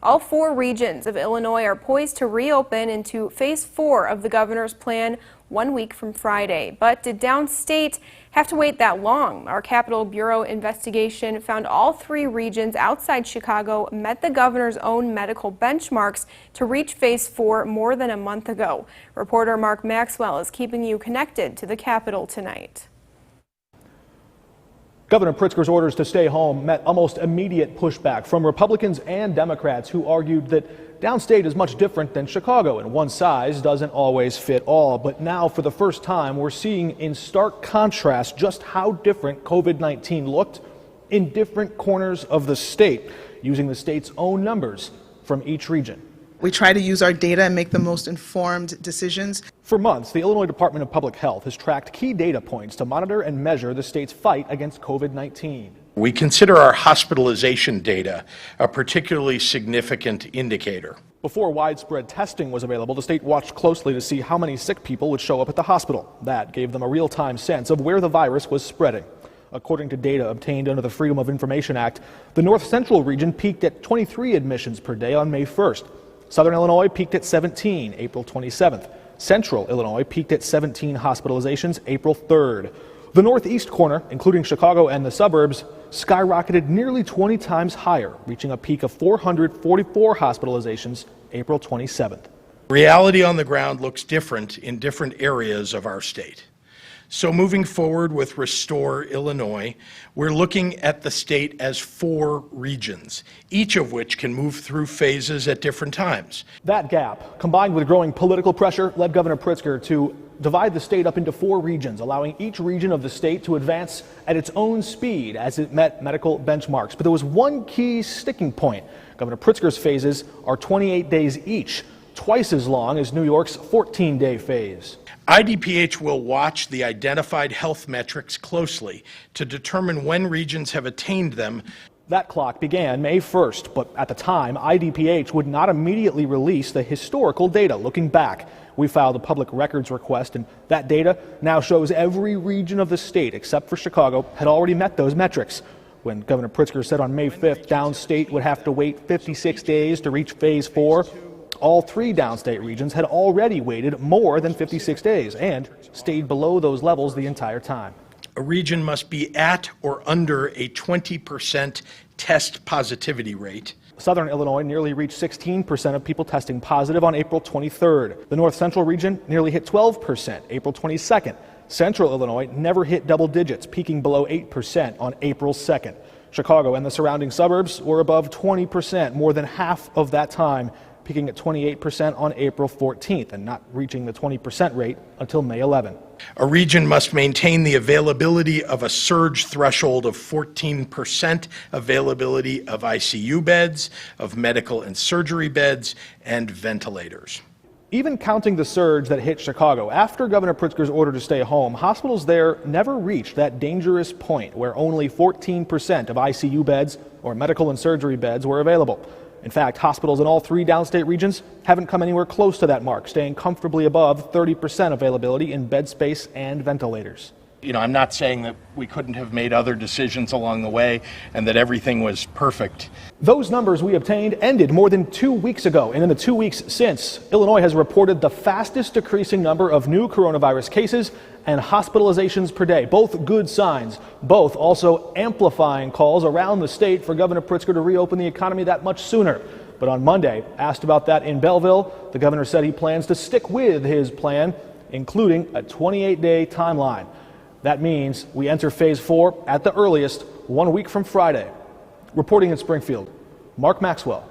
All 4 regions of Illinois are poised to reopen into phase 4 of the governor's plan 1 week from Friday. But did downstate have to wait that long? Our Capitol Bureau investigation found all 3 regions outside Chicago met the governor's own medical benchmarks to reach phase 4 more than a month ago. Reporter Mark Maxwell is keeping you connected to the Capitol tonight. Governor Pritzker's orders to stay home met almost immediate pushback from Republicans and Democrats who argued that downstate is much different than Chicago and one size doesn't always fit all. But now, for the first time, we're seeing in stark contrast just how different COVID-19 looked in different corners of the state, using the state's own numbers from each region. We try to use our data and make the most informed decisions. For months, the Illinois Department of Public Health has tracked key data points to monitor and measure the state's fight against COVID-19. We consider our hospitalization data a particularly significant indicator. Before widespread testing was available, the state watched closely to see how many sick people would show up at the hospital. That gave them a real-time sense of where the virus was spreading. According to data obtained under the Freedom of Information Act, the North Central region peaked at 23 admissions per day on May 1st. Southern Illinois peaked at 17, April 27th. Central Illinois peaked at 17 hospitalizations, April 3rd. The northeast corner, including Chicago and the suburbs, skyrocketed nearly 20 times higher, reaching a peak of 444 hospitalizations, April 27th. Reality on the ground looks different in different areas of our state. So moving forward with Restore Illinois, we're looking at the state as 4 regions, each of which can move through phases at different times. That gap, combined with growing political pressure, led Governor Pritzker to divide the state up into 4 regions, allowing each region of the state to advance at its own speed as it met medical benchmarks. But there was one key sticking point. Governor Pritzker's phases are 28 days each, twice as long as New York's 14-day phase. IDPH will watch the identified health metrics closely to determine when regions have attained them. That clock began May 1st, but at the time, IDPH would not immediately release the historical data. Looking back, we filed a public records request, and that data now shows every region of the state, except for Chicago, had already met those metrics. When Governor Pritzker said on May 5th downstate would have to wait 56 days to reach phase 4, all 3 downstate regions had already waited more than 56 days and stayed below those levels the entire time. A region must be at or under a 20% test positivity rate. Southern Illinois nearly reached 16% of people testing positive on April 23rd. The North Central region nearly hit 12% April 22nd. Central Illinois never hit double digits, peaking below 8% on April 2nd. Chicago and the surrounding suburbs were above 20% more than half of that time, peaking at 28% on April 14th and not reaching the 20% rate until May 11. A region must maintain the availability of a surge threshold of 14% availability of ICU beds, of medical and surgery beds, and ventilators. Even counting the surge that hit Chicago after Governor Pritzker's order to stay home, hospitals there never reached that dangerous point where only 14% of ICU beds or medical and surgery beds were available. In fact, hospitals in all 3 downstate regions haven't come anywhere close to that mark, staying comfortably above 30% availability in bed space and ventilators. I'm not saying that we couldn't have made other decisions along the way and that everything was perfect. Those numbers we obtained ended more than 2 weeks ago, and in the 2 weeks since, Illinois has reported the fastest decreasing number of new coronavirus cases and hospitalizations per day. Both good signs, both also amplifying calls around the state for Governor Pritzker to reopen the economy that much sooner. But on Monday, asked about that in Belleville, the governor said he plans to stick with his plan, including a 28-day timeline. That means we enter phase 4 at the earliest 1 week from Friday. Reporting in Springfield, Mark Maxwell,